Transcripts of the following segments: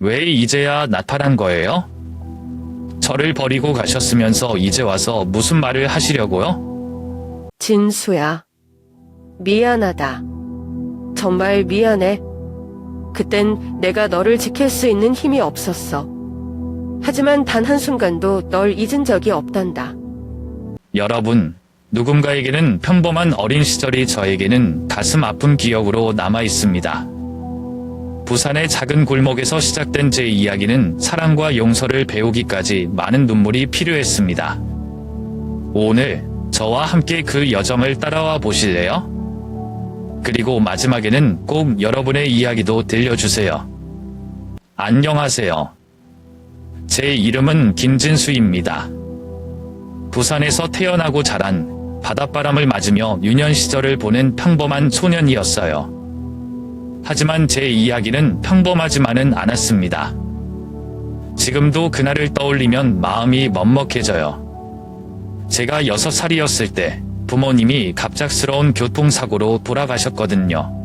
왜 이제야 나타난 거예요? 저를 버리고 가셨으면서 이제 와서 무슨 말을 하시려고요? 진수야, 미안하다. 정말 미안해. 그땐 내가 너를 지킬 수 있는 힘이 없었어. 하지만 단 한순간도 널 잊은 적이 없단다. 여러분, 누군가에게는 평범한 어린 시절이 저에게는 가슴 아픈 기억으로 남아 있습니다. 부산의 작은 골목에서 시작된 제 이야기는 사랑과 용서를 배우기까지 많은 눈물이 필요했습니다. 오늘 저와 함께 그 여정을 따라와 보실래요? 그리고 마지막에는 꼭 여러분의 이야기도 들려주세요. 안녕하세요. 제 이름은 김진수입니다. 부산에서 태어나고 자란 바닷바람을 맞으며 유년 시절을 보낸 평범한 소년이었어요. 하지만 제 이야기는 평범하지만은 않았습니다. 지금도 그날을 떠올리면 마음이 먹먹해져요. 제가 6살이었을 때 부모님이 갑작스러운 교통사고로 돌아가셨거든요.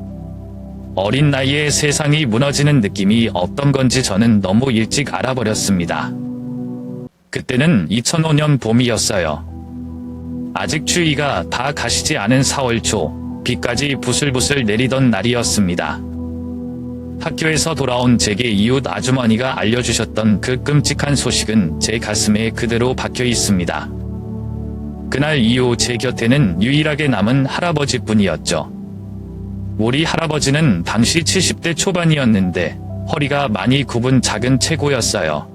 어린 나이에 세상이 무너지는 느낌이 어떤 건지 저는 너무 일찍 알아버렸습니다. 그때는 2005년 봄이었어요. 아직 추위가 다 가시지 않은 4월 초, 비까지 부슬부슬 내리던 날이었습니다. 학교에서 돌아온 제게 이웃 아주머니가 알려주셨던 그 끔찍한 소식은 제 가슴에 그대로 박혀 있습니다. 그날 이후 제 곁에는 유일하게 남은 할아버지뿐이었죠. 우리 할아버지는 당시 70대 초반이었는데 허리가 많이 굽은 작은 체구였어요.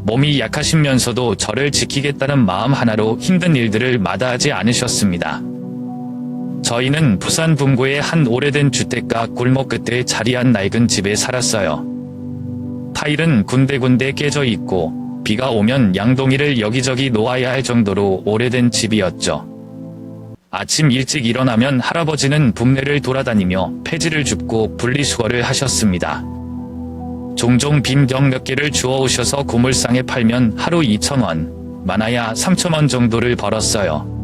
몸이 약하시면서도 저를 지키겠다는 마음 하나로 힘든 일들을 마다하지 않으셨습니다. 저희는 부산 분구의 한 오래된 주택가 골목 끝에 자리한 낡은 집에 살았어요. 타일은 군데군데 깨져 있고 비가 오면 양동이를 여기저기 놓아야 할 정도로 오래된 집이었죠. 아침 일찍 일어나면 할아버지는 읍내를 돌아다니며 폐지를 줍고 분리수거를 하셨습니다. 종종 빈병 몇 개를 주워오셔서 고물상에 팔면 하루 2,000원, 많아야 3,000원 정도를 벌었어요.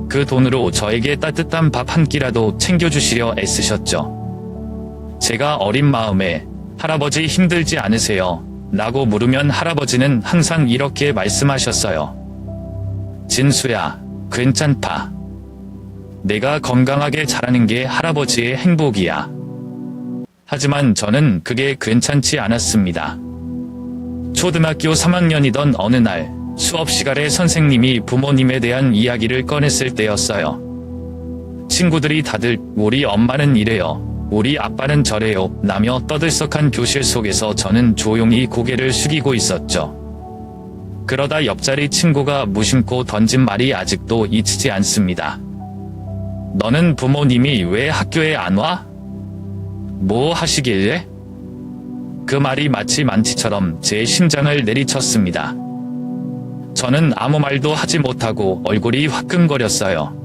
그 돈으로 저에게 따뜻한 밥 한 끼라도 챙겨주시려 애쓰셨죠. 제가 어린 마음에 할아버지 힘들지 않으세요? 라고 물으면 할아버지는 항상 이렇게 말씀하셨어요. 진수야, 괜찮다. 내가 건강하게 자라는 게 할아버지의 행복이야. 하지만 저는 그게 괜찮지 않았습니다. 초등학교 3학년이던 어느 날 수업 시간에 선생님이 부모님에 대한 이야기를 꺼냈을 때였어요. 친구들이 다들 우리 엄마는 이래요. 우리 아빠는 저래요. 라며 떠들썩한 교실 속에서 저는 조용히 고개를 숙이고 있었죠. 그러다 옆자리 친구가 무심코 던진 말이 아직도 잊히지 않습니다. 너는 부모님이 왜 학교에 안 와? 뭐 하시길래? 그 말이 마치 만치처럼 제 심장을 내리쳤습니다. 저는 아무 말도 하지 못하고 얼굴이 화끈거렸어요.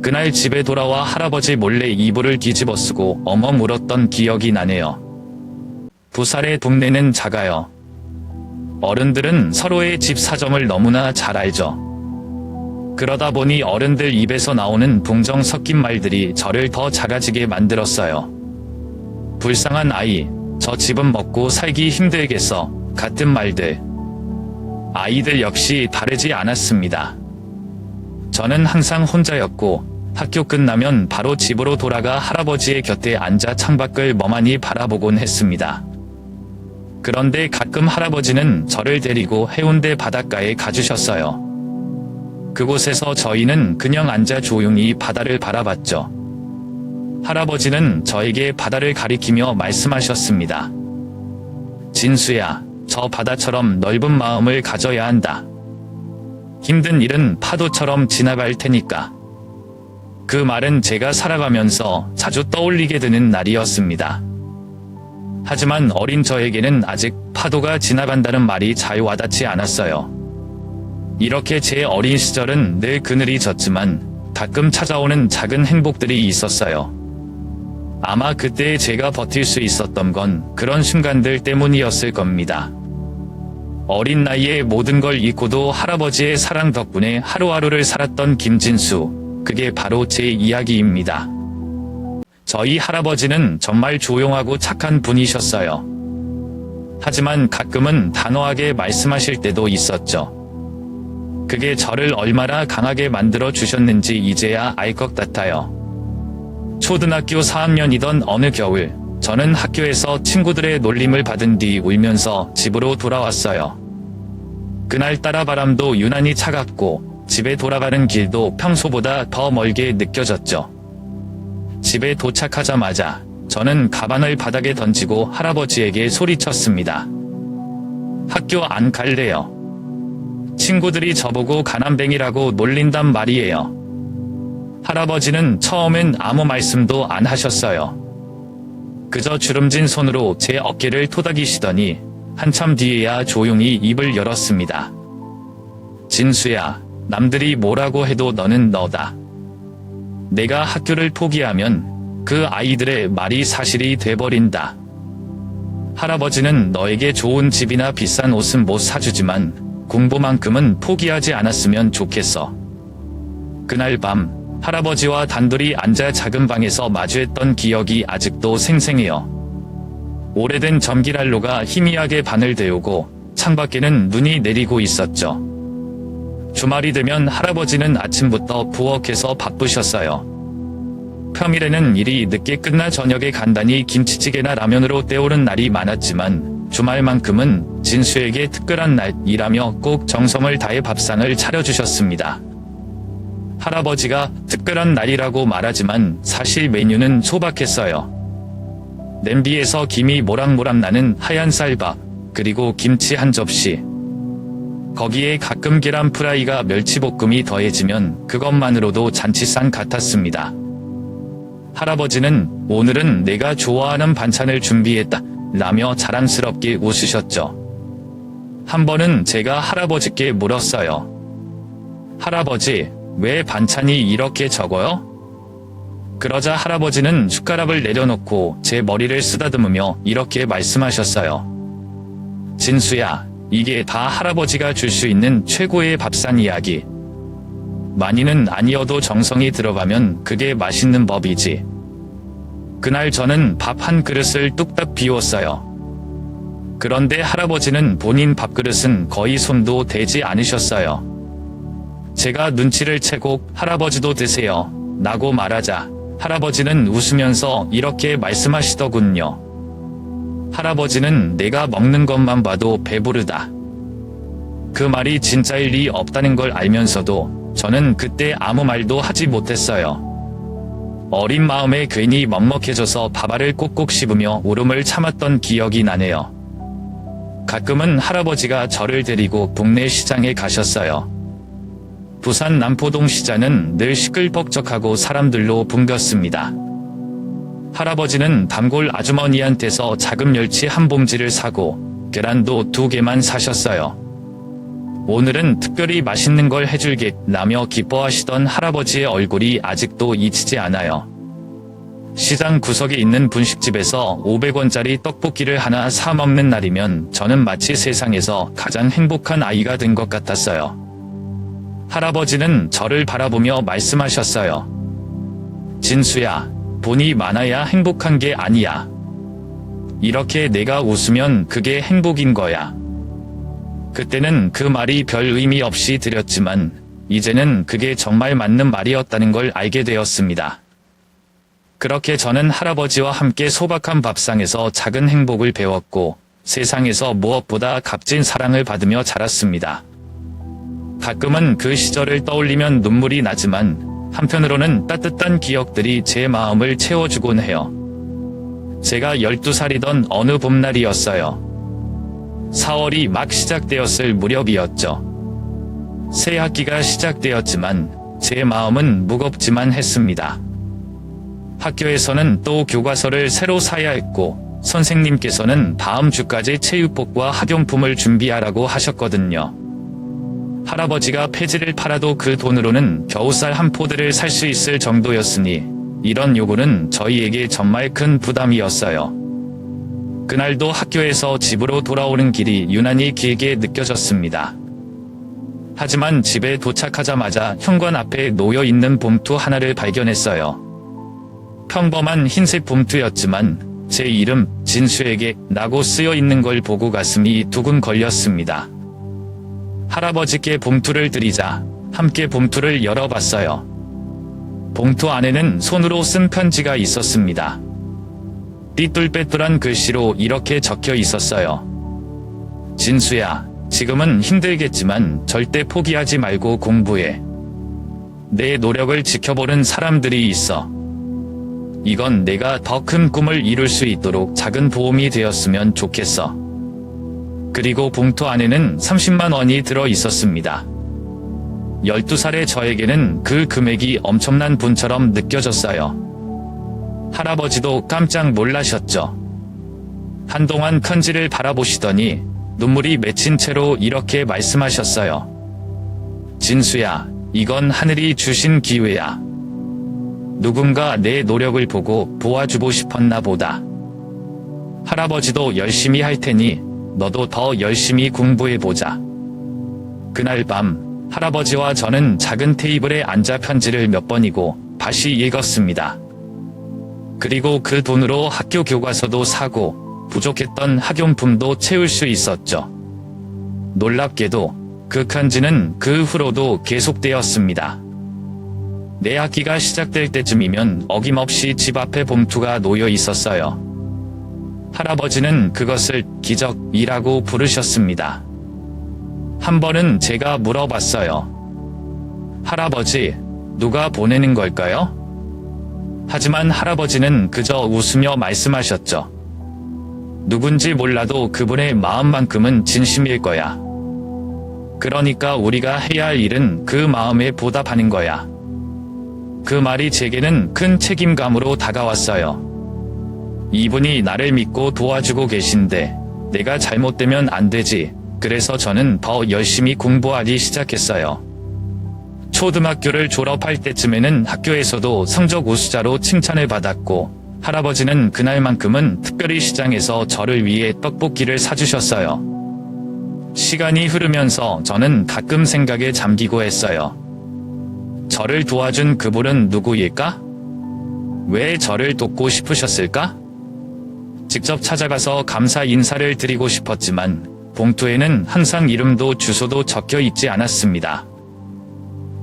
그날 집에 돌아와 할아버지 몰래 이불을 뒤집어 쓰고 엉엉 울었던 기억이 나네요. 부산의 동네는 작아요. 어른들은 서로의 집 사정을 너무나 잘 알죠. 그러다 보니 어른들 입에서 나오는 동정 섞인 말들이 저를 더 작아지게 만들었어요. 불쌍한 아이, 저 집은 먹고 살기 힘들겠어, 같은 말들. 아이들 역시 다르지 않았습니다. 저는 항상 혼자였고 학교 끝나면 바로 집으로 돌아가 할아버지의 곁에 앉아 창밖을 멍하니 바라보곤 했습니다. 그런데 가끔 할아버지는 저를 데리고 해운대 바닷가에 가주셨어요. 그곳에서 저희는 그냥 앉아 조용히 바다를 바라봤죠. 할아버지는 저에게 바다를 가리키며 말씀하셨습니다. 진수야, 저 바다처럼 넓은 마음을 가져야 한다. 힘든 일은 파도처럼 지나갈 테니까. 그 말은 제가 살아가면서 자주 떠올리게 되는 날이었습니다. 하지만 어린 저에게는 아직 파도가 지나간다는 말이 잘 와닿지 않았어요. 이렇게 제 어린 시절은 늘 그늘이 졌지만 가끔 찾아오는 작은 행복들이 있었어요. 아마 그때 제가 버틸 수 있었던 건 그런 순간들 때문이었을 겁니다. 어린 나이에 모든 걸 잊고도 할아버지의 사랑 덕분에 하루하루를 살았던 김진수, 그게 바로 제 이야기입니다. 저희 할아버지는 정말 조용하고 착한 분이셨어요. 하지만 가끔은 단호하게 말씀하실 때도 있었죠. 그게 저를 얼마나 강하게 만들어 주셨는지 이제야 알 것 같아요. 초등학교 4학년이던 어느 겨울, 저는 학교에서 친구들의 놀림을 받은 뒤 울면서 집으로 돌아왔어요. 그날따라 바람도 유난히 차갑고 집에 돌아가는 길도 평소보다 더 멀게 느껴졌죠. 집에 도착하자마자 저는 가방을 바닥에 던지고 할아버지에게 소리쳤습니다. 학교 안 갈래요. 친구들이 저보고 가난뱅이라고 놀린단 말이에요. 할아버지는 처음엔 아무 말씀도 안 하셨어요. 그저 주름진 손으로 제 어깨를 토닥이시더니 한참 뒤에야 조용히 입을 열었습니다. 진수야, 남들이 뭐라고 해도 너는 너다. 내가 학교를 포기하면 그 아이들의 말이 사실이 돼버린다. 할아버지는 너에게 좋은 집이나 비싼 옷은 못 사주지만 공부만큼은 포기하지 않았으면 좋겠어. 그날 밤 할아버지와 단둘이 앉아 작은 방에서 마주했던 기억이 아직도 생생해요. 오래된 전기난로가 희미하게 반을 데우고 창밖에는 눈이 내리고 있었죠. 주말이 되면 할아버지는 아침부터 부엌에서 바쁘셨어요. 평일에는 일이 늦게 끝나 저녁에 간단히 김치찌개나 라면으로 때우는 날이 많았지만 주말만큼은 진수에게 특별한 날이라며 꼭 정성을 다해 밥상을 차려주셨습니다. 할아버지가 특별한 날이라고 말하지만 사실 메뉴는 소박했어요. 냄비에서 김이 모락모락 나는 하얀 쌀밥, 그리고 김치 한 접시. 거기에 가끔 계란 프라이가 멸치볶음이 더해지면 그것만으로도 잔치상 같았습니다. 할아버지는 오늘은 내가 좋아하는 반찬을 준비했다 라며 자랑스럽게 웃으셨죠. 한 번은 제가 할아버지께 물었어요. 할아버지, 왜 반찬이 이렇게 적어요? 그러자 할아버지는 숟가락을 내려놓고 제 머리를 쓰다듬으며 이렇게 말씀하셨어요. 진수야, 이게 다 할아버지가 줄 수 있는 최고의 밥상 이야기. 많이는 아니어도 정성이 들어가면 그게 맛있는 법이지. 그날 저는 밥 한 그릇을 뚝딱 비웠어요. 그런데 할아버지는 본인 밥그릇은 거의 손도 대지 않으셨어요. 제가 눈치를 채고 할아버지도 드세요 라고 말하자 할아버지는 웃으면서 이렇게 말씀하시더군요. 할아버지는 내가 먹는 것만 봐도 배부르다. 그 말이 진짜일 리 없다는 걸 알면서도 저는 그때 아무 말도 하지 못했어요. 어린 마음에 괜히 먹먹해져서 밥알을 꼭꼭 씹으며 울음을 참았던 기억이 나네요. 가끔은 할아버지가 저를 데리고 동네 시장에 가셨어요. 부산 남포동 시장은 늘 시끌벅적하고 사람들로 붐볐습니다. 할아버지는 단골 아주머니한테서 작은 멸치 한 봉지를 사고 계란도 2개만 사셨어요. 오늘은 특별히 맛있는 걸 해줄게라며 기뻐하시던 할아버지의 얼굴이 아직도 잊히지 않아요. 시장 구석에 있는 분식집에서 500원짜리 떡볶이를 하나 사 먹는 날이면 저는 마치 세상에서 가장 행복한 아이가 된 것 같았어요. 할아버지는 저를 바라보며 말씀하셨어요. 진수야, 돈이 많아야 행복한 게 아니야. 이렇게 내가 웃으면 그게 행복인 거야. 그때는 그 말이 별 의미 없이 들렸지만 이제는 그게 정말 맞는 말이었다는 걸 알게 되었습니다. 그렇게 저는 할아버지와 함께 소박한 밥상에서 작은 행복을 배웠고 세상에서 무엇보다 값진 사랑을 받으며 자랐습니다. 가끔은 그 시절을 떠올리면 눈물이 나지만 한편으로는 따뜻한 기억들이 제 마음을 채워주곤 해요. 제가 12살이던 어느 봄날이었어요. 4월이 막 시작되었을 무렵이었죠. 새 학기가 시작되었지만 제 마음은 무겁지만 했습니다. 학교에서는 또 교과서를 새로 사야 했고 선생님께서는 다음 주까지 체육복과 학용품을 준비하라고 하셨거든요. 할아버지가 폐지를 팔아도 그 돈으로는 겨우 쌀 한 포대를 살 수 있을 정도였으니 이런 요구는 저희에게 정말 큰 부담이었어요. 그날도 학교에서 집으로 돌아오는 길이 유난히 길게 느껴졌습니다. 하지만 집에 도착하자마자 현관 앞에 놓여있는 봉투 하나를 발견했어요. 평범한 흰색 봉투였지만 제 이름 진수에게 라고 쓰여 있는 걸 보고 가슴이 두근 걸렸습니다. 할아버지께 봉투를 드리자 함께 봉투를 열어봤어요. 봉투 안에는 손으로 쓴 편지가 있었습니다. 삐뚤빼뚤한 글씨로 이렇게 적혀 있었어요. 진수야, 지금은 힘들겠지만 절대 포기하지 말고 공부해. 내 노력을 지켜보는 사람들이 있어. 이건 내가 더 큰 꿈을 이룰 수 있도록 작은 보험이 되었으면 좋겠어. 그리고 봉투 안에는 30만 원이 들어 있었습니다. 12살의 저에게는 그 금액이 엄청난 분처럼 느껴졌어요. 할아버지도 깜짝 놀라셨죠. 한동안 편지를 바라보시더니 눈물이 맺힌 채로 이렇게 말씀하셨어요. 진수야, 이건 하늘이 주신 기회야. 누군가 내 노력을 보고 도와주고 싶었나 보다. 할아버지도 열심히 할 테니 너도 더 열심히 공부해보자. 그날 밤 할아버지와 저는 작은 테이블에 앉아 편지를 몇 번이고 다시 읽었습니다. 그리고 그 돈으로 학교 교과서도 사고 부족했던 학용품도 채울 수 있었죠. 놀랍게도 그 편지는 그 후로도 계속되었습니다. 내 학기가 시작될 때쯤이면 어김없이 집 앞에 봉투가 놓여 있었어요. 할아버지는 그것을 기적이라고 부르셨습니다. 한 번은 제가 물어봤어요. 할아버지, 누가 보내는 걸까요? 하지만 할아버지는 그저 웃으며 말씀하셨죠. 누군지 몰라도 그분의 마음만큼은 진심일 거야. 그러니까 우리가 해야 할 일은 그 마음에 보답하는 거야. 그 말이 제게는 큰 책임감으로 다가왔어요. 이분이 나를 믿고 도와주고 계신데 내가 잘못되면 안 되지. 그래서 저는 더 열심히 공부하기 시작했어요. 초등학교를 졸업할 때쯤에는 학교에서도 성적 우수자로 칭찬을 받았고 할아버지는 그날만큼은 특별히 시장에서 저를 위해 떡볶이를 사주셨어요. 시간이 흐르면서 저는 가끔 생각에 잠기고 했어요. 저를 도와준 그분은 누구일까? 왜 저를 돕고 싶으셨을까? 직접 찾아가서 감사 인사를 드리고 싶었지만 봉투에는 항상 이름도 주소도 적혀 있지 않았습니다.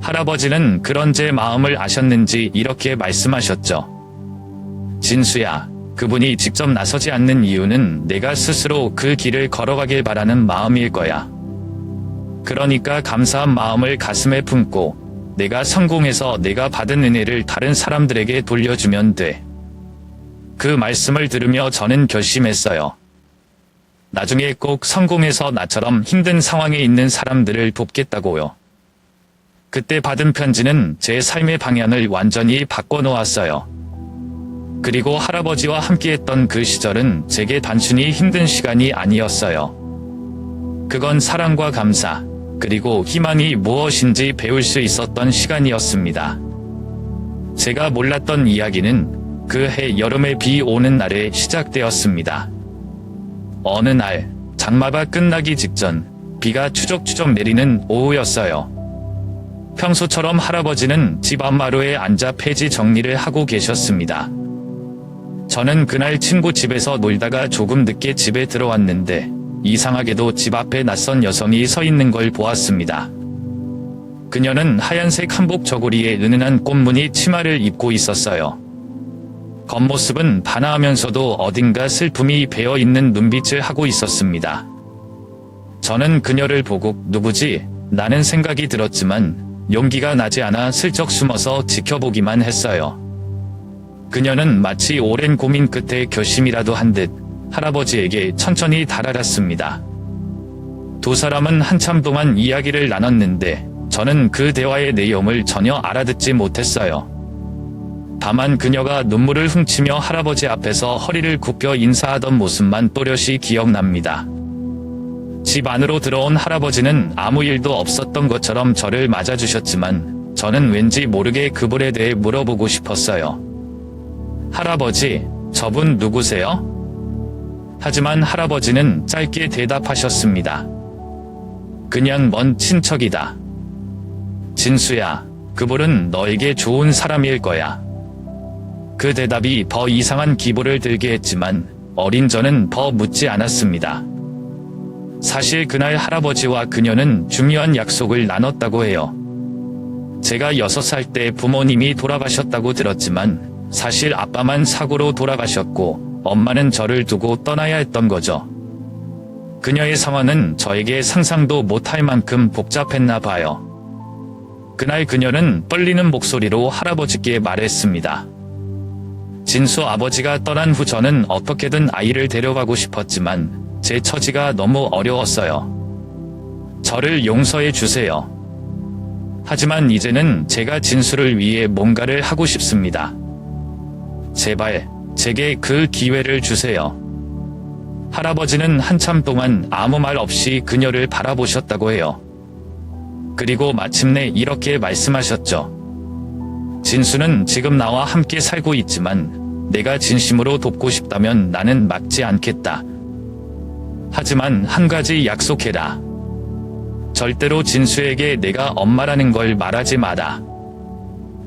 할아버지는 그런 제 마음을 아셨는지 이렇게 말씀하셨죠. 진수야, 그분이 직접 나서지 않는 이유는 내가 스스로 그 길을 걸어가길 바라는 마음일 거야. 그러니까 감사한 마음을 가슴에 품고 내가 성공해서 내가 받은 은혜를 다른 사람들에게 돌려주면 돼. 그 말씀을 들으며 저는 결심했어요. 나중에 꼭 성공해서 나처럼 힘든 상황에 있는 사람들을 돕겠다고요. 그때 받은 편지는 제 삶의 방향을 완전히 바꿔놓았어요. 그리고 할아버지와 함께했던 그 시절은 제게 단순히 힘든 시간이 아니었어요. 그건 사랑과 감사, 그리고 희망이 무엇인지 배울 수 있었던 시간이었습니다. 제가 몰랐던 이야기는 그 해 여름에 비 오는 날에 시작되었습니다. 어느 날 장마가 끝나기 직전 비가 추적추적 내리는 오후였어요. 평소처럼 할아버지는 집 앞마루에 앉아 폐지 정리를 하고 계셨습니다. 저는 그날 친구 집에서 놀다가 조금 늦게 집에 들어왔는데 이상하게도 집 앞에 낯선 여성이 서 있는 걸 보았습니다. 그녀는 하얀색 한복 저고리에 은은한 꽃무늬 치마를 입고 있었어요. 겉모습은 단아하면서도 어딘가 슬픔이 배어있는 눈빛을 하고 있었습니다. 저는 그녀를 보고 누구지? 라는 생각이 들었지만 용기가 나지 않아 슬쩍 숨어서 지켜보기만 했어요. 그녀는 마치 오랜 고민 끝에 결심이라도 한 듯 할아버지에게 천천히 다가갔습니다. 두 사람은 한참 동안 이야기를 나눴는데 저는 그 대화의 내용을 전혀 알아듣지 못했어요. 다만 그녀가 눈물을 훔치며 할아버지 앞에서 허리를 굽혀 인사하던 모습만 또렷이 기억납니다. 집 안으로 들어온 할아버지는 아무 일도 없었던 것처럼 저를 맞아주셨지만 저는 왠지 모르게 그분에 대해 물어보고 싶었어요. 할아버지, 저분 누구세요? 하지만 할아버지는 짧게 대답하셨습니다. 그냥 먼 친척이다. 진수야, 그분은 너에게 좋은 사람일 거야. 그 대답이 더 이상한 기분을 들게 했지만 어린 저는 더 묻지 않았습니다. 사실 그날 할아버지와 그녀는 중요한 약속을 나눴다고 해요. 제가 6살 때 부모님이 돌아가셨다고 들었지만 사실 아빠만 사고로 돌아가셨고 엄마는 저를 두고 떠나야 했던 거죠. 그녀의 상황은 저에게 상상도 못할 만큼 복잡했나 봐요. 그날 그녀는 떨리는 목소리로 할아버지께 말했습니다. 진수 아버지가 떠난 후 저는 어떻게든 아이를 데려가고 싶었지만 제 처지가 너무 어려웠어요. 저를 용서해 주세요. 하지만 이제는 제가 진수를 위해 뭔가를 하고 싶습니다. 제발 제게 그 기회를 주세요. 할아버지는 한참 동안 아무 말 없이 그녀를 바라보셨다고 해요. 그리고 마침내 이렇게 말씀하셨죠. 진수는 지금 나와 함께 살고 있지만 내가 진심으로 돕고 싶다면 나는 막지 않겠다. 하지만 한 가지 약속해라. 절대로 진수에게 내가 엄마라는 걸 말하지 마라.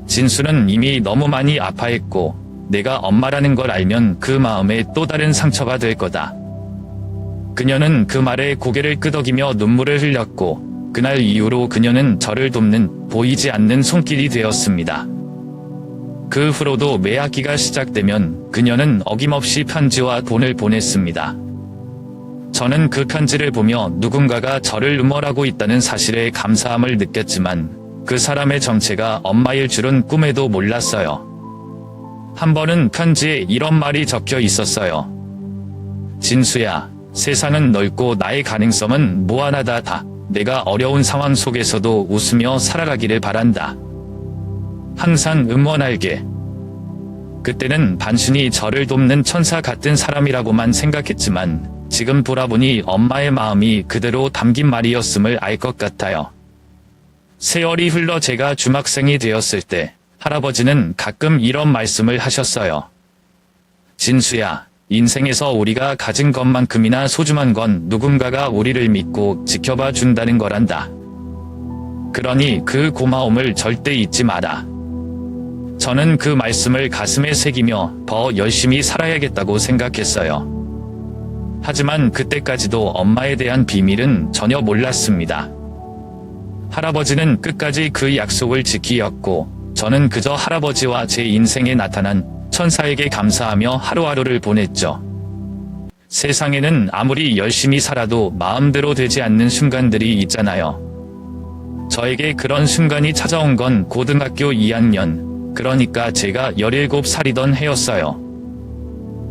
진수는 이미 너무 많이 아파했고 내가 엄마라는 걸 알면 그 마음에 또 다른 상처가 될 거다. 그녀는 그 말에 고개를 끄덕이며 눈물을 흘렸고 그날 이후로 그녀는 저를 돕는 보이지 않는 손길이 되었습니다. 그 후로도 매학기가 시작되면 그녀는 어김없이 편지와 돈을 보냈습니다. 저는 그 편지를 보며 누군가가 저를 응원하고 있다는 사실에 감사함을 느꼈지만 그 사람의 정체가 엄마일 줄은 꿈에도 몰랐어요. 한 번은 편지에 이런 말이 적혀 있었어요. 진수야, 세상은 넓고 나의 가능성은 무한하다. 내가 어려운 상황 속에서도 웃으며 살아가기를 바란다. 항상 응원할게. 그때는 단순히 저를 돕는 천사 같은 사람이라고만 생각했지만 지금 돌아보니 엄마의 마음이 그대로 담긴 말이었음을 알 것 같아요. 세월이 흘러 제가 중학생이 되었을 때 할아버지는 가끔 이런 말씀을 하셨어요. 진수야, 인생에서 우리가 가진 것만큼이나 소중한 건 누군가가 우리를 믿고 지켜봐 준다는 거란다. 그러니 그 고마움을 절대 잊지 마라. 저는 그 말씀을 가슴에 새기며 더 열심히 살아야겠다고 생각했어요. 하지만 그때까지도 엄마에 대한 비밀은 전혀 몰랐습니다. 할아버지는 끝까지 그 약속을 지키었고 저는 그저 할아버지와 제 인생에 나타난 천사에게 감사하며 하루하루를 보냈죠. 세상에는 아무리 열심히 살아도 마음대로 되지 않는 순간들이 있잖아요. 저에게 그런 순간이 찾아온 건 고등학교 2학년, 그러니까 제가 17살이던 해였어요.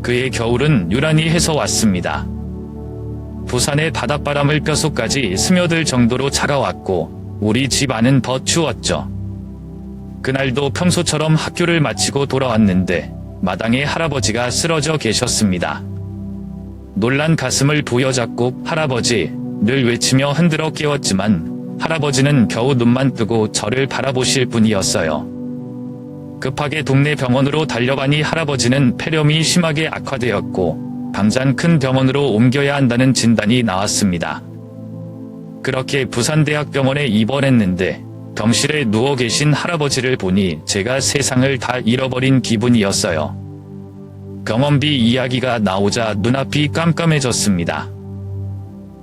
그해 겨울은 유난히 해서왔습니다. 부산의 바닷바람을 뼛속까지 스며들 정도로 차가웠고 우리 집 안은 더 추웠죠. 그날도 평소처럼 학교를 마치고 돌아왔는데 마당에 할아버지가 쓰러져 계셨습니다. 놀란 가슴을 부여잡고 할아버지를 외치며 흔들어 깨웠지만 할아버지는 겨우 눈만 뜨고 저를 바라보실 뿐이었어요. 급하게 동네 병원으로 달려가니 할아버지는 폐렴이 심하게 악화되었고 당장 큰 병원으로 옮겨야 한다는 진단이 나왔습니다. 그렇게 부산대학병원에 입원했는데 병실에 누워 계신 할아버지를 보니 제가 세상을 다 잃어버린 기분이었어요. 병원비 이야기가 나오자 눈앞이 깜깜해졌습니다.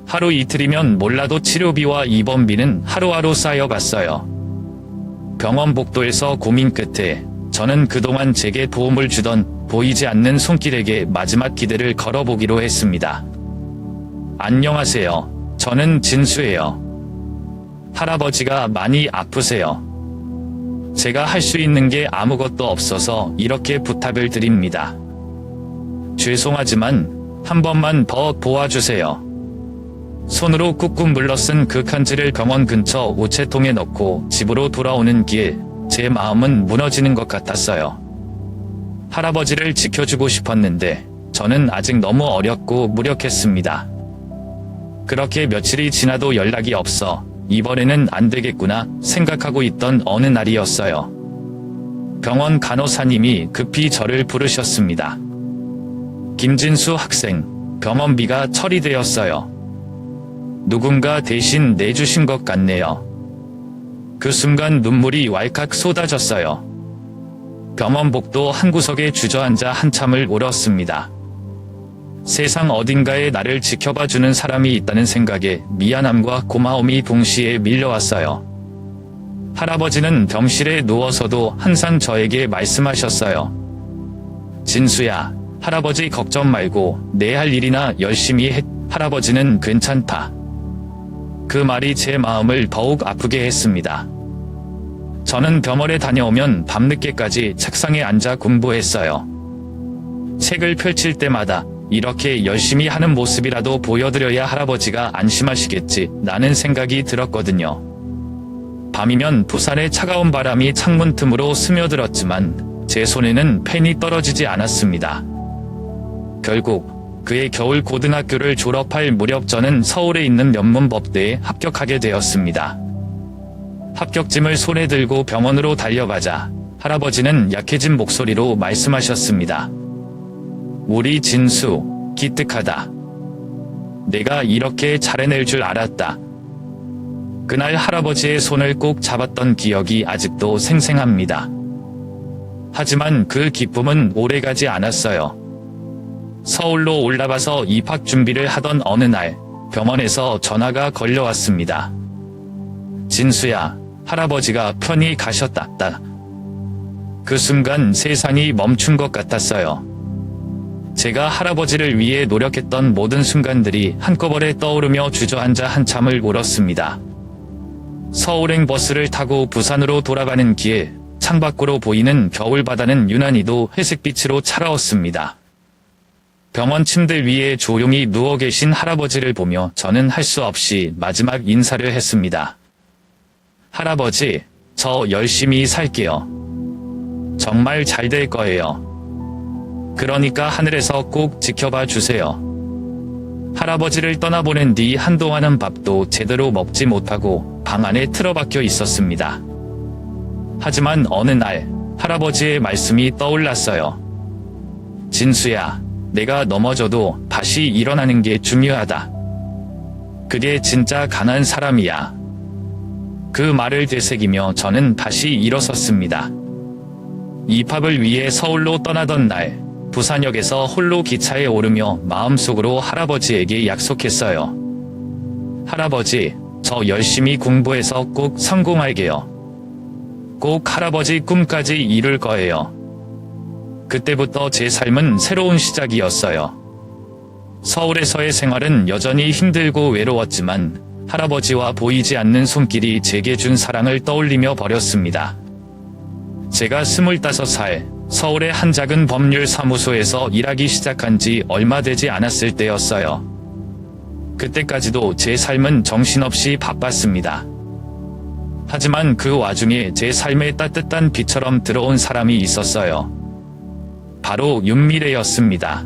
하루 이틀이면 몰라도 치료비와 입원비는 하루하루 쌓여갔어요. 병원 복도에서 고민 끝에 저는 그동안 제게 도움을 주던 보이지 않는 손길에게 마지막 기대를 걸어보기로 했습니다. 안녕하세요. 저는 진수예요. 할아버지가 많이 아프세요. 제가 할 수 있는 게 아무것도 없어서 이렇게 부탁을 드립니다. 죄송하지만 한 번만 더 도와주세요. 손으로 꾹꾹 눌러 쓴 그 편지를 병원 근처 우체통에 넣고 집으로 돌아오는 길, 제 마음은 무너지는 것 같았어요. 할아버지를 지켜주고 싶었는데 저는 아직 너무 어렸고 무력했습니다. 그렇게 며칠이 지나도 연락이 없어 이번에는 안 되겠구나 생각하고 있던 어느 날이었어요. 병원 간호사님이 급히 저를 부르셨습니다. 김진수 학생, 병원비가 처리되었어요. 누군가 대신 내주신 것 같네요. 그 순간 눈물이 왈칵 쏟아졌어요. 병원 복도 한 구석에 주저앉아 한참을 울었습니다. 세상 어딘가에 나를 지켜봐주는 사람이 있다는 생각에 미안함과 고마움이 동시에 밀려왔어요. 할아버지는 병실에 누워서도 항상 저에게 말씀하셨어요. 진수야, 할아버지 걱정 말고 내 할 일이나 열심히 해. 할아버지는 괜찮다. 그 말이 제 마음을 더욱 아프게 했습니다. 저는 병원에 다녀오면 밤늦게까지 책상에 앉아 공부했어요. 책을 펼칠 때마다 이렇게 열심히 하는 모습이라도 보여드려야 할아버지가 안심하시겠지 라는 생각이 들었거든요. 밤이면 부산의 차가운 바람이 창문 틈으로 스며들었지만 제 손에는 펜이 떨어지지 않았습니다. 결국 그의 겨울 고등학교를 졸업할 무렵 저는 서울에 있는 명문법대에 합격하게 되었습니다. 합격짐을 손에 들고 병원으로 달려가자 할아버지는 약해진 목소리로 말씀하셨습니다. 우리 진수, 기특하다. 내가 이렇게 잘해낼 줄 알았다. 그날 할아버지의 손을 꼭 잡았던 기억이 아직도 생생합니다. 하지만 그 기쁨은 오래가지 않았어요. 서울로 올라가서 입학 준비를 하던 어느 날 병원에서 전화가 걸려왔습니다. 진수야, 할아버지가 편히 가셨다. 그 순간 세상이 멈춘 것 같았어요. 제가 할아버지를 위해 노력했던 모든 순간들이 한꺼번에 떠오르며 주저앉아 한참을 울었습니다. 서울행 버스를 타고 부산으로 돌아가는 길, 창밖으로 보이는 겨울바다는 유난히도 회색빛으로 차가웠습니다. 병원 침대 위에 조용히 누워 계신 할아버지를 보며 저는 할 수 없이 마지막 인사를 했습니다. 할아버지, 저 열심히 살게요. 정말 잘 될 거예요. 그러니까 하늘에서 꼭 지켜봐 주세요. 할아버지를 떠나보낸 뒤 한동안은 밥도 제대로 먹지 못하고 방 안에 틀어박혀 있었습니다. 하지만 어느 날 할아버지의 말씀이 떠올랐어요. 진수야, 내가 넘어져도 다시 일어나는 게 중요하다. 그게 진짜 강한 사람이야. 그 말을 되새기며 저는 다시 일어섰습니다. 입학을 위해 서울로 떠나던 날, 부산역에서 홀로 기차에 오르며 마음속으로 할아버지에게 약속했어요. 할아버지, 저 열심히 공부해서 꼭 성공할게요. 꼭 할아버지 꿈까지 이룰 거예요. 그때부터 제 삶은 새로운 시작이었어요. 서울에서의 생활은 여전히 힘들고 외로웠지만 할아버지와 보이지 않는 손길이 제게 준 사랑을 떠올리며 버렸습니다. 제가 25살, 서울의 한 작은 법률 사무소에서 일하기 시작한 지 얼마 되지 않았을 때였어요. 그때까지도 제 삶은 정신없이 바빴습니다. 하지만 그 와중에 제 삶에 따뜻한 빛처럼 들어온 사람이 있었어요. 바로 윤미래였습니다.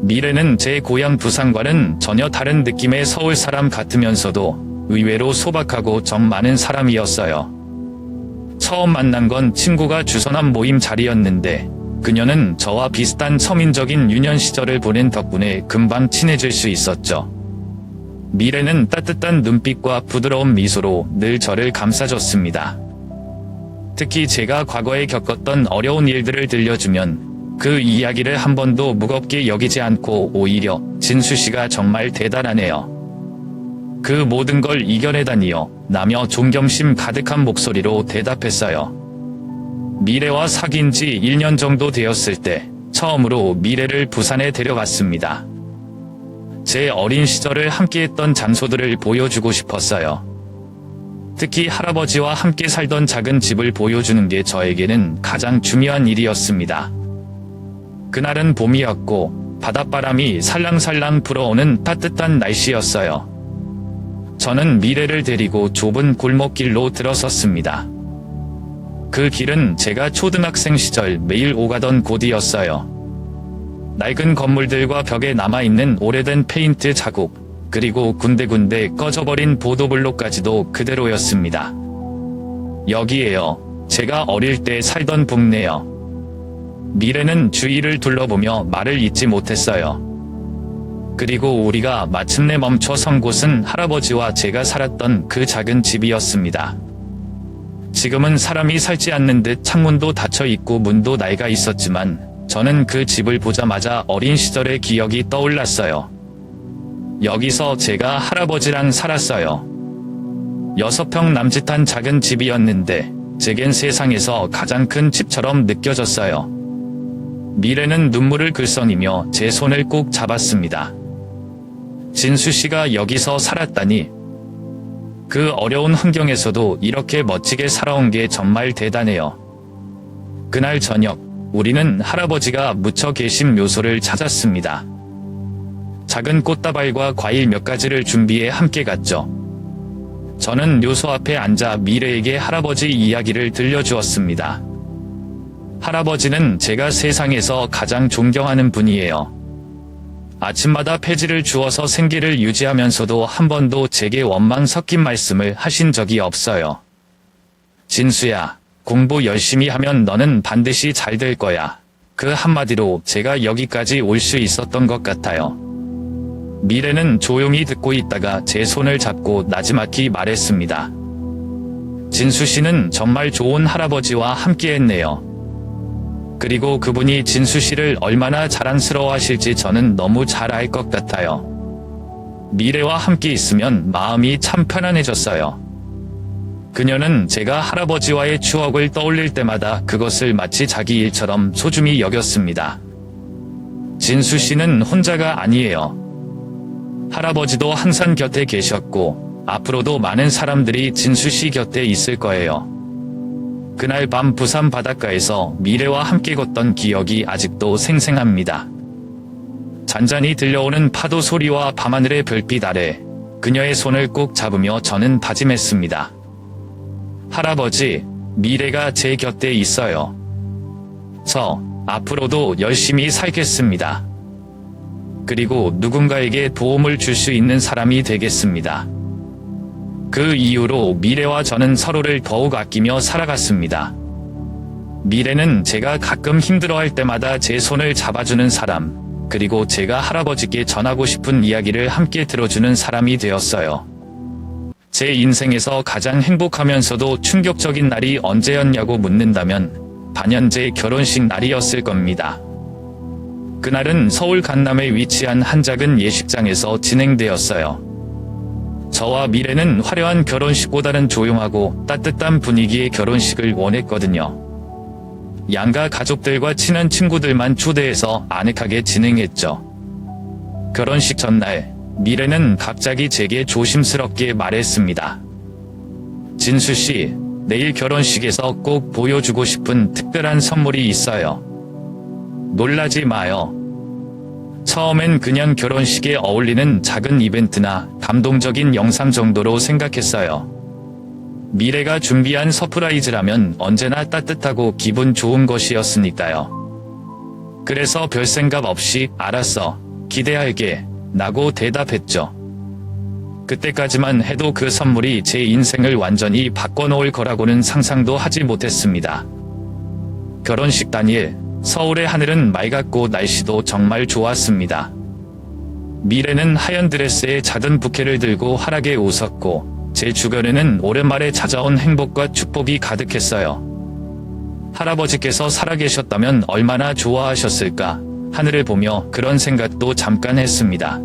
미래는 제 고향 부산과는 전혀 다른 느낌의 서울 사람 같으면서도 의외로 소박하고 정 많은 사람이었어요. 처음 만난 건 친구가 주선한 모임 자리였는데 그녀는 저와 비슷한 서민적인 유년 시절을 보낸 덕분에 금방 친해질 수 있었죠. 미래는 따뜻한 눈빛과 부드러운 미소로 늘 저를 감싸줬습니다. 특히 제가 과거에 겪었던 어려운 일들을 들려주면 그 이야기를 한 번도 무겁게 여기지 않고 오히려 진수 씨가 정말 대단하네요. 그 모든 걸 이겨내다니요. 라며 존경심 가득한 목소리로 대답했어요. 미래와 사귄 지 1년 정도 되었을 때 처음으로 미래를 부산에 데려갔습니다. 제 어린 시절을 함께했던 장소들을 보여주고 싶었어요. 특히 할아버지와 함께 살던 작은 집을 보여주는 게 저에게는 가장 중요한 일이었습니다. 그날은 봄이었고 바닷바람이 살랑살랑 불어오는 따뜻한 날씨였어요. 저는 미래를 데리고 좁은 골목길로 들어섰습니다. 그 길은 제가 초등학생 시절 매일 오가던 곳이었어요. 낡은 건물들과 벽에 남아있는 오래된 페인트 자국, 그리고 군데군데 꺼져버린 보도블록까지도 그대로였습니다. 여기에요. 제가 어릴 때 살던 동네요. 미래는 주위를 둘러보며 말을 잇지 못했어요. 그리고 우리가 마침내 멈춰 선 곳은 할아버지와 제가 살았던 그 작은 집이었습니다. 지금은 사람이 살지 않는 듯 창문도 닫혀 있고 문도 낡아 있었지만 저는 그 집을 보자마자 어린 시절의 기억이 떠올랐어요. 여기서 제가 할아버지랑 살았어요. 6평 남짓한 작은 집이었는데 제겐 세상에서 가장 큰 집처럼 느껴졌어요. 미래는 눈물을 글썽이며 제 손을 꼭 잡았습니다. 진수 씨가 여기서 살았다니. 그 어려운 환경에서도 이렇게 멋지게 살아온 게 정말 대단해요. 그날 저녁, 우리는 할아버지가 묻혀 계신 묘소를 찾았습니다. 작은 꽃다발과 과일 몇 가지를 준비해 함께 갔죠. 저는 묘소 앞에 앉아 미래에게 할아버지 이야기를 들려주었습니다. 할아버지는 제가 세상에서 가장 존경하는 분이에요. 아침마다 폐지를 주어서 생계를 유지하면서도 한 번도 제게 원망 섞인 말씀을 하신 적이 없어요. 진수야, 공부 열심히 하면 너는 반드시 잘 될 거야. 그 한마디로 제가 여기까지 올 수 있었던 것 같아요. 미래는 조용히 듣고 있다가 제 손을 잡고 나지막히 말했습니다. 진수 씨는 정말 좋은 할아버지와 함께했네요. 그리고 그분이 진수 씨를 얼마나 자랑스러워하실지 저는 너무 잘 알 것 같아요. 미래와 함께 있으면 마음이 참 편안해졌어요. 그녀는 제가 할아버지와의 추억을 떠올릴 때마다 그것을 마치 자기 일처럼 소중히 여겼습니다. 진수 씨는 혼자가 아니에요. 할아버지도 항상 곁에 계셨고 앞으로도 많은 사람들이 진수 씨 곁에 있을 거예요. 그날 밤 부산 바닷가에서 미래와 함께 걷던 기억이 아직도 생생합니다. 잔잔히 들려오는 파도 소리와 밤하늘의 별빛 아래 그녀의 손을 꼭 잡으며 저는 다짐했습니다. 할아버지, 미래가 제 곁에 있어요. 저 앞으로도 열심히 살겠습니다. 그리고 누군가에게 도움을 줄 수 있는 사람이 되겠습니다. 그 이후로 미래와 저는 서로를 더욱 아끼며 살아갔습니다. 미래는 제가 가끔 힘들어할 때마다 제 손을 잡아주는 사람, 그리고 제가 할아버지께 전하고 싶은 이야기를 함께 들어주는 사람이 되었어요. 제 인생에서 가장 행복하면서도 충격적인 날이 언제였냐고 묻는다면 반년제 결혼식 날이었을 겁니다. 그날은 서울 강남에 위치한 한 작은 예식장에서 진행되었어요. 저와 미래는 화려한 결혼식보다는 조용하고 따뜻한 분위기의 결혼식을 원했거든요. 양가 가족들과 친한 친구들만 초대해서 아늑하게 진행했죠. 결혼식 전날, 미래는 갑자기 제게 조심스럽게 말했습니다. 진수 씨, 내일 결혼식에서 꼭 보여주고 싶은 특별한 선물이 있어요. 놀라지 마요. 처음엔 그냥 결혼식에 어울리는 작은 이벤트나 감동적인 영상 정도로 생각했어요. 미래가 준비한 서프라이즈라면 언제나 따뜻하고 기분 좋은 것이었으니까요. 그래서 별 생각 없이 알았어, 기대할게 라고 대답했죠. 그때까지만 해도 그 선물이 제 인생을 완전히 바꿔놓을 거라고는 상상도 하지 못했습니다. 결혼식 당일, 서울의 하늘은 맑았고 날씨도 정말 좋았습니다. 미래는 하얀 드레스에 작은 부케를 들고 환하게 웃었고 제 주변에는 오랜만에 찾아온 행복과 축복이 가득했어요. 할아버지께서 살아계셨다면 얼마나 좋아하셨을까 하늘을 보며 그런 생각도 잠깐 했습니다.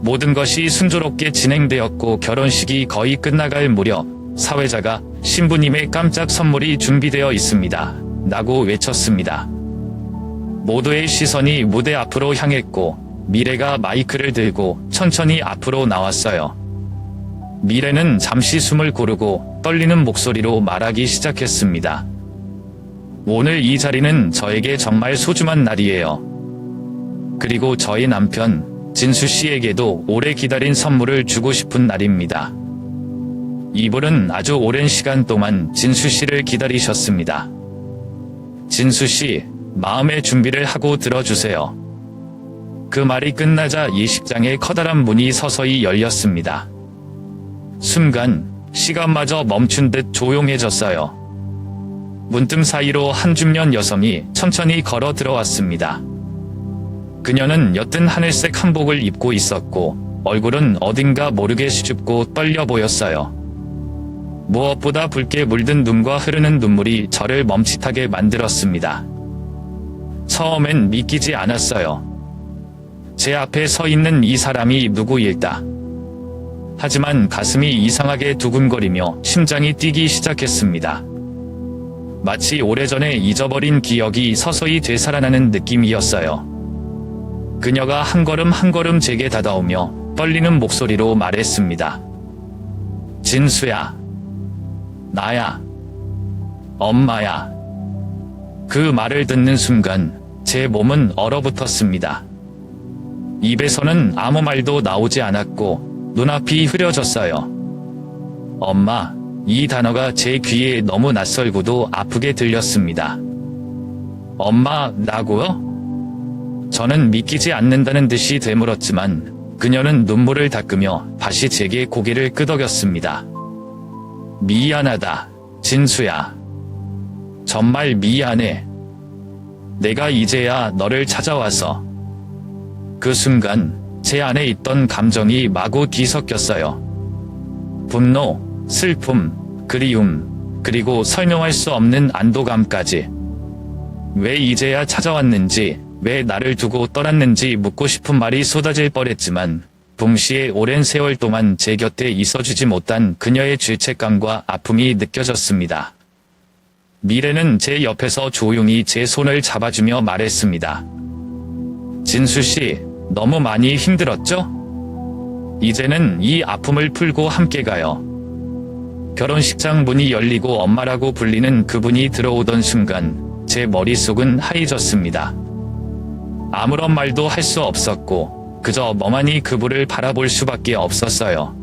모든 것이 순조롭게 진행되었고 결혼식이 거의 끝나갈 무렵 사회자가 신부님의 깜짝 선물이 준비되어 있습니다 라고 외쳤습니다. 모두의 시선이 무대 앞으로 향했고 미래가 마이크를 들고 천천히 앞으로 나왔어요. 미래는 잠시 숨을 고르고 떨리는 목소리로 말하기 시작했습니다. 오늘 이 자리는 저에게 정말 소중한 날이에요. 그리고 저희 남편 진수 씨에게도 오래 기다린 선물을 주고 싶은 날입니다. 이분은 아주 오랜 시간 동안 진수 씨를 기다리셨습니다. 진수 씨, 마음의 준비를 하고 들어주세요. 그 말이 끝나자 예식장의 커다란 문이 서서히 열렸습니다. 순간 시간마저 멈춘 듯 조용해졌어요. 문틈 사이로 한 중년 여성이 천천히 걸어 들어왔습니다. 그녀는 옅은 하늘색 한복을 입고 있었고 얼굴은 어딘가 모르게 수줍고 떨려 보였어요. 무엇보다 붉게 물든 눈과 흐르는 눈물이 저를 멈칫하게 만들었습니다. 처음엔 믿기지 않았어요. 제 앞에 서 있는 이 사람이 누구일까? 하지만 가슴이 이상하게 두근거리며 심장이 뛰기 시작했습니다. 마치 오래전에 잊어버린 기억이 서서히 되살아나는 느낌이었어요. 그녀가 한 걸음 한 걸음 제게 다가오며 떨리는 목소리로 말했습니다. 진수야. 나야. 엄마야. 그 말을 듣는 순간 제 몸은 얼어붙었습니다. 입에서는 아무 말도 나오지 않았고 눈앞이 흐려졌어요. 엄마, 이 단어가 제 귀에 너무 낯설고도 아프게 들렸습니다. 엄마라고요? 저는 믿기지 않는다는 듯이 되물었지만 그녀는 눈물을 닦으며 다시 제게 고개를 끄덕였습니다. 미안하다, 진수야. 정말 미안해. 내가 이제야 너를 찾아와서. 그 순간 제 안에 있던 감정이 마구 뒤섞였어요. 분노, 슬픔, 그리움, 그리고 설명할 수 없는 안도감까지. 왜 이제야 찾아왔는지, 왜 나를 두고 떠났는지 묻고 싶은 말이 쏟아질 뻔했지만 동시에 오랜 세월 동안 제 곁에 있어주지 못한 그녀의 죄책감과 아픔이 느껴졌습니다. 미래는 제 옆에서 조용히 제 손을 잡아주며 말했습니다. 진수씨, 너무 많이 힘들었죠? 이제는 이 아픔을 풀고 함께 가요. 결혼식장 문이 열리고 엄마라고 불리는 그분이 들어오던 순간 제 머릿속은 하얘졌습니다. 아무런 말도 할 수 없었고 그저 멍하니 그분을 바라볼 수밖에 없었어요.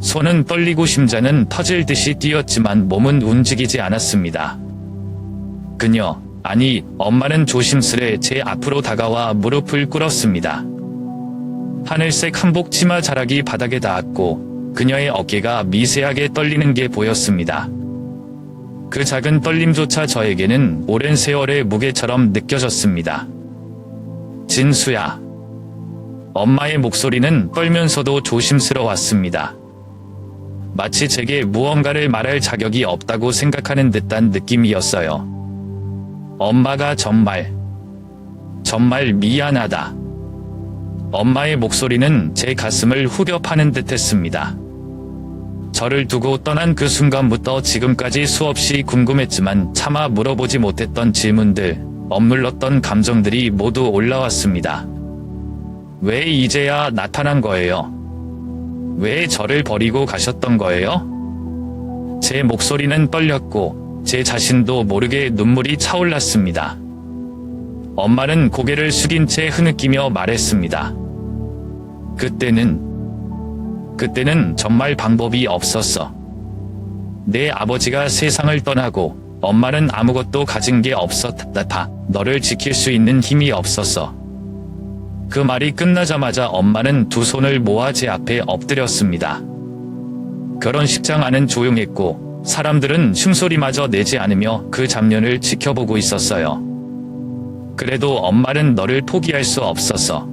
손은 떨리고 심장은 터질 듯이 뛰었지만 몸은 움직이지 않았습니다. 그녀, 아니, 엄마는 조심스레 제 앞으로 다가와 무릎을 꿇었습니다. 하늘색 한복 치마 자락이 바닥에 닿았고 그녀의 어깨가 미세하게 떨리는 게 보였습니다. 그 작은 떨림조차 저에게는 오랜 세월의 무게처럼 느껴졌습니다. 진수야. 엄마의 목소리는 떨면서도 조심스러웠습니다. 마치 제게 무언가를 말할 자격이 없다고 생각하는 듯한 느낌이었어요. 엄마가 정말 미안하다. 엄마의 목소리는 제 가슴을 후벼 파는 듯했습니다. 저를 두고 떠난 그 순간부터 지금까지 수없이 궁금했지만 차마 물어보지 못했던 질문들, 억눌렀던 감정들이 모두 올라왔습니다. 왜 이제야 나타난 거예요? 왜 저를 버리고 가셨던 거예요? 제 목소리는 떨렸고 제 자신도 모르게 눈물이 차올랐습니다. 엄마는 고개를 숙인 채 흐느끼며 말했습니다. 그때는 정말 방법이 없었어. 내 아버지가 세상을 떠나고 엄마는 아무것도 가진 게 없었다. 너를 지킬 수 있는 힘이 없었어. 그 말이 끝나자마자 엄마는 두 손을 모아 제 앞에 엎드렸습니다. 결혼식장 안은 조용했고 사람들은 숨소리마저 내지 않으며 그 장면을 지켜보고 있었어요. 그래도 엄마는 너를 포기할 수 없었어.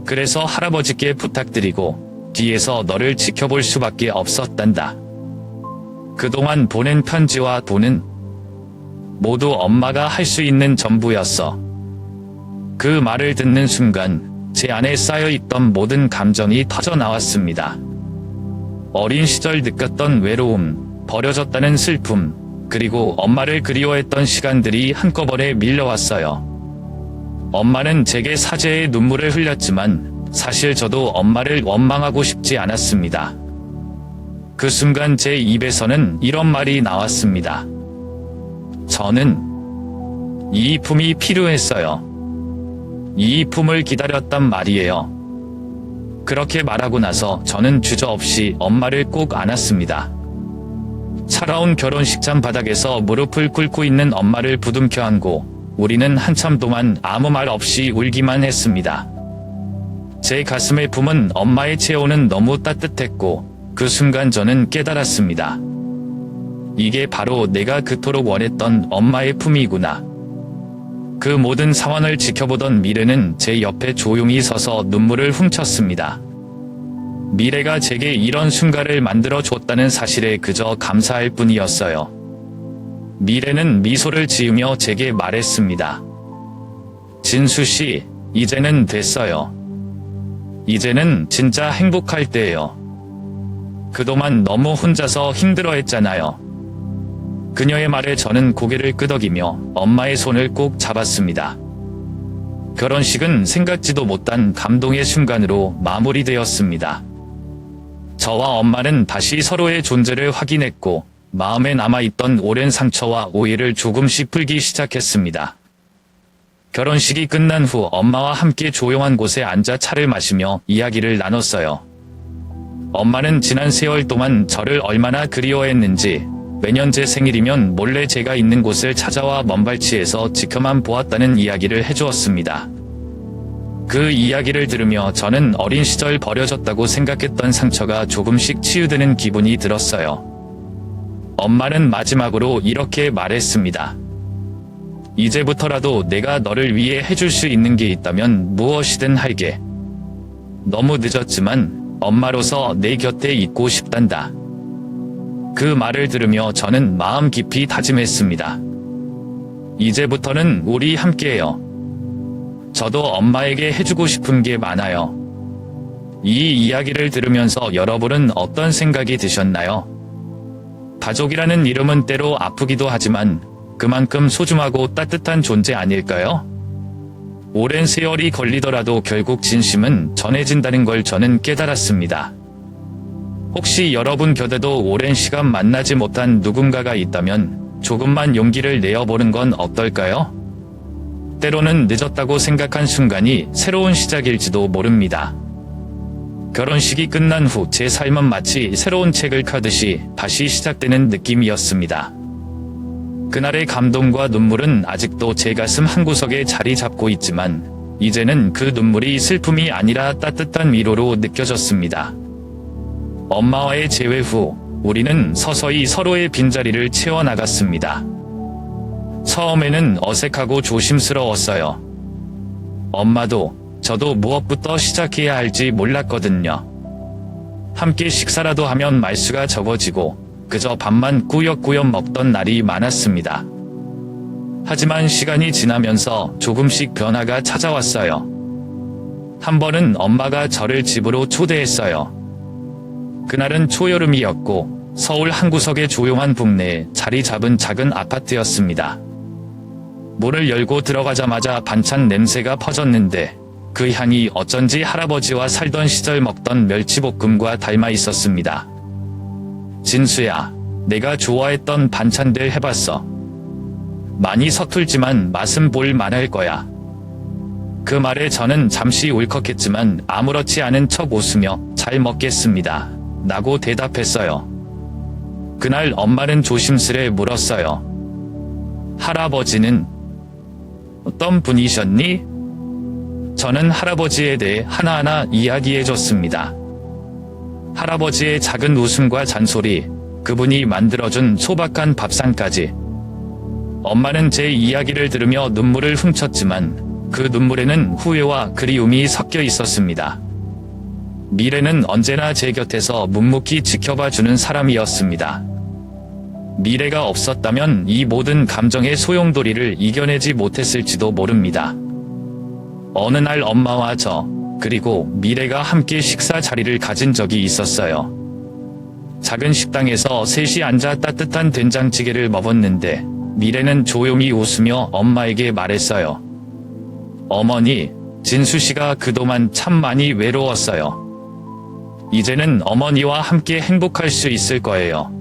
그래서 할아버지께 부탁드리고 뒤에서 너를 지켜볼 수밖에 없었단다. 그동안 보낸 편지와 돈은 모두 엄마가 할 수 있는 전부였어. 그 말을 듣는 순간 제 안에 쌓여있던 모든 감정이 터져나왔습니다. 어린 시절 느꼈던 외로움, 버려졌다는 슬픔, 그리고 엄마를 그리워했던 시간들이 한꺼번에 밀려왔어요. 엄마는 제게 사죄의 눈물을 흘렸지만 사실 저도 엄마를 원망하고 싶지 않았습니다. 그 순간 제 입에서는 이런 말이 나왔습니다. 저는 이 품이 필요했어요. 이 품을 기다렸단 말이에요. 그렇게 말하고 나서 저는 주저없이 엄마를 꼭 안았습니다. 차가운 결혼식장 바닥에서 무릎을 꿇고 있는 엄마를 부둥켜 안고 우리는 한참 동안 아무 말 없이 울기만 했습니다. 제 가슴의 품은 엄마의 체온은 너무 따뜻했고 그 순간 저는 깨달았습니다. 이게 바로 내가 그토록 원했던 엄마의 품이구나. 그 모든 상황을 지켜보던 미래는 제 옆에 조용히 서서 눈물을 훔쳤습니다. 미래가 제게 이런 순간을 만들어줬다는 사실에 그저 감사할 뿐이었어요. 미래는 미소를 지으며 제게 말했습니다. 진수 씨, 이제는 됐어요. 이제는 진짜 행복할 때예요. 그동안 너무 혼자서 힘들어했잖아요. 그녀의 말에 저는 고개를 끄덕이며 엄마의 손을 꼭 잡았습니다. 결혼식은 생각지도 못한 감동의 순간으로 마무리되었습니다. 저와 엄마는 다시 서로의 존재를 확인했고 마음에 남아있던 오랜 상처와 오해를 조금씩 풀기 시작했습니다. 결혼식이 끝난 후 엄마와 함께 조용한 곳에 앉아 차를 마시며 이야기를 나눴어요. 엄마는 지난 세월 동안 저를 얼마나 그리워했는지 매년 제 생일이면 몰래 제가 있는 곳을 찾아와 먼발치에서 지켜만 보았다는 이야기를 해주었습니다. 그 이야기를 들으며 저는 어린 시절 버려졌다고 생각했던 상처가 조금씩 치유되는 기분이 들었어요. 엄마는 마지막으로 이렇게 말했습니다. 이제부터라도 내가 너를 위해 해줄 수 있는 게 있다면 무엇이든 할게. 너무 늦었지만 엄마로서 내 곁에 있고 싶단다. 그 말을 들으며 저는 마음 깊이 다짐했습니다. 이제부터는 우리 함께해요. 저도 엄마에게 해주고 싶은 게 많아요. 이 이야기를 들으면서 여러분은 어떤 생각이 드셨나요? 가족이라는 이름은 때로 아프기도 하지만 그만큼 소중하고 따뜻한 존재 아닐까요? 오랜 세월이 걸리더라도 결국 진심은 전해진다는 걸 저는 깨달았습니다. 혹시 여러분 곁에도 오랜 시간 만나지 못한 누군가가 있다면 조금만 용기를 내어보는 건 어떨까요? 때로는 늦었다고 생각한 순간이 새로운 시작일지도 모릅니다. 결혼식이 끝난 후 제 삶은 마치 새로운 책을 펴듯이 다시 시작되는 느낌이었습니다. 그날의 감동과 눈물은 아직도 제 가슴 한구석에 자리 잡고 있지만 이제는 그 눈물이 슬픔이 아니라 따뜻한 위로로 느껴졌습니다. 엄마와의 재회 후 우리는 서서히 서로의 빈자리를 채워나갔습니다. 처음에는 어색하고 조심스러웠어요. 엄마도 저도 무엇부터 시작해야 할지 몰랐거든요. 함께 식사라도 하면 말수가 적어지고 그저 밥만 꾸역꾸역 먹던 날이 많았습니다. 하지만 시간이 지나면서 조금씩 변화가 찾아왔어요. 한 번은 엄마가 저를 집으로 초대했어요. 그날은 초여름이었고 서울 한 구석의 조용한 동네에 자리 잡은 작은 아파트였습니다. 문을 열고 들어가자마자 반찬 냄새가 퍼졌는데 그 향이 어쩐지 할아버지와 살던 시절 먹던 멸치볶음과 닮아 있었습니다. 진수야, 내가 좋아했던 반찬들 해봤어. 많이 서툴지만 맛은 볼 만할 거야. 그 말에 저는 잠시 울컥했지만 아무렇지 않은 척 웃으며 잘 먹겠습니다. 라고 대답했어요. 그날 엄마는 조심스레 물었어요. 할아버지는 어떤 분이셨니? 저는 할아버지에 대해 하나하나 이야기해줬습니다. 할아버지의 작은 웃음과 잔소리, 그분이 만들어준 소박한 밥상까지. 엄마는 제 이야기를 들으며 눈물을 훔쳤지만 그 눈물에는 후회와 그리움이 섞여 있었습니다. 미래는 언제나 제 곁에서 묵묵히 지켜봐주는 사람이었습니다. 미래가 없었다면 이 모든 감정의 소용돌이를 이겨내지 못했을지도 모릅니다. 어느 날 엄마와 저, 그리고 미래가 함께 식사 자리를 가진 적이 있었어요. 작은 식당에서 셋이 앉아 따뜻한 된장찌개를 먹었는데 미래는 조용히 웃으며 엄마에게 말했어요. 어머니, 진수 씨가 그동안 참 많이 외로웠어요. 이제는 어머니와 함께 행복할 수 있을 거예요.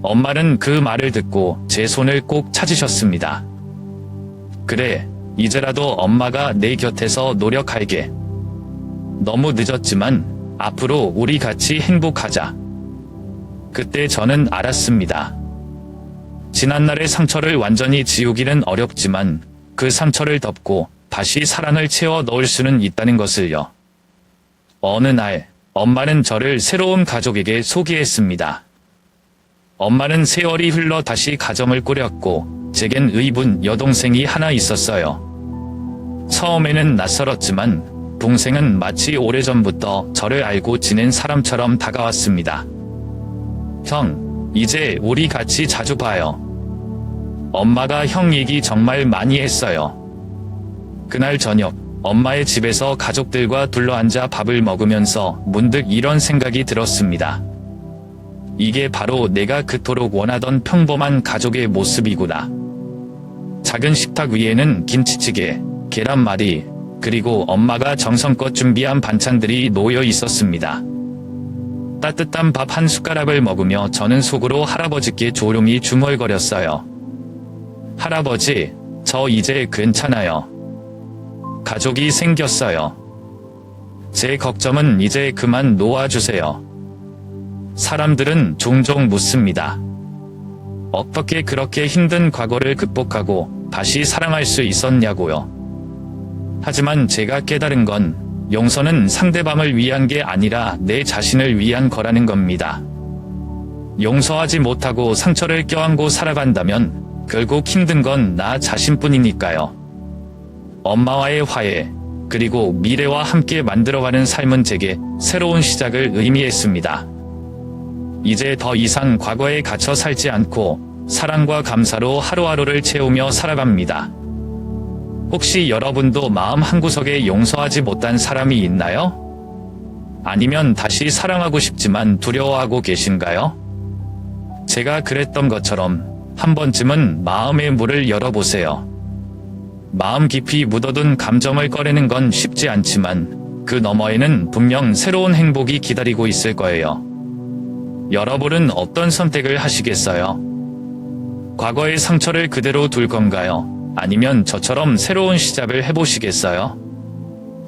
엄마는 그 말을 듣고 제 손을 꼭 찾으셨습니다. 그래, 이제라도 엄마가 내 곁에서 노력할게. 너무 늦었지만 앞으로 우리 같이 행복하자. 그때 저는 알았습니다. 지난날의 상처를 완전히 지우기는 어렵지만 그 상처를 덮고 다시 사랑을 채워 넣을 수는 있다는 것을요. 어느 날 엄마는 저를 새로운 가족에게 소개했습니다. 엄마는 세월이 흘러 다시 가정을 꾸렸고 제겐 의붓 여동생이 하나 있었어요. 처음에는 낯설었지만 동생은 마치 오래전부터 저를 알고 지낸 사람처럼 다가왔습니다. 형, 이제 우리 같이 자주 봐요. 엄마가 형 얘기 정말 많이 했어요. 그날 저녁, 엄마의 집에서 가족들과 둘러앉아 밥을 먹으면서 문득 이런 생각이 들었습니다. 이게 바로 내가 그토록 원하던 평범한 가족의 모습이구나. 작은 식탁 위에는 김치찌개, 계란말이, 그리고 엄마가 정성껏 준비한 반찬들이 놓여 있었습니다. 따뜻한 밥 한 숟가락을 먹으며 저는 속으로 할아버지께 조용히 중얼거렸어요. 할아버지, 저 이제 괜찮아요. 가족이 생겼어요. 제 걱정은 이제 그만 놓아주세요. 사람들은 종종 묻습니다. 어떻게 그렇게 힘든 과거를 극복하고 다시 사랑할 수 있었냐고요. 하지만 제가 깨달은 건 용서는 상대방을 위한 게 아니라 내 자신을 위한 거라는 겁니다. 용서하지 못하고 상처를 껴안고 살아간다면 결국 힘든 건 나 자신뿐이니까요. 엄마와의 화해, 그리고 미래와 함께 만들어가는 삶은 제게 새로운 시작을 의미했습니다. 이제 더 이상 과거에 갇혀 살지 않고 사랑과 감사로 하루하루를 채우며 살아갑니다. 혹시 여러분도 마음 한구석에 용서하지 못한 사람이 있나요? 아니면 다시 사랑하고 싶지만 두려워하고 계신가요? 제가 그랬던 것처럼 한 번쯤은 마음의 문을 열어보세요. 마음 깊이 묻어둔 감정을 꺼내는 건 쉽지 않지만 그 너머에는 분명 새로운 행복이 기다리고 있을 거예요. 여러분은 어떤 선택을 하시겠어요? 과거의 상처를 그대로 둘 건가요? 아니면 저처럼 새로운 시작을 해보시겠어요?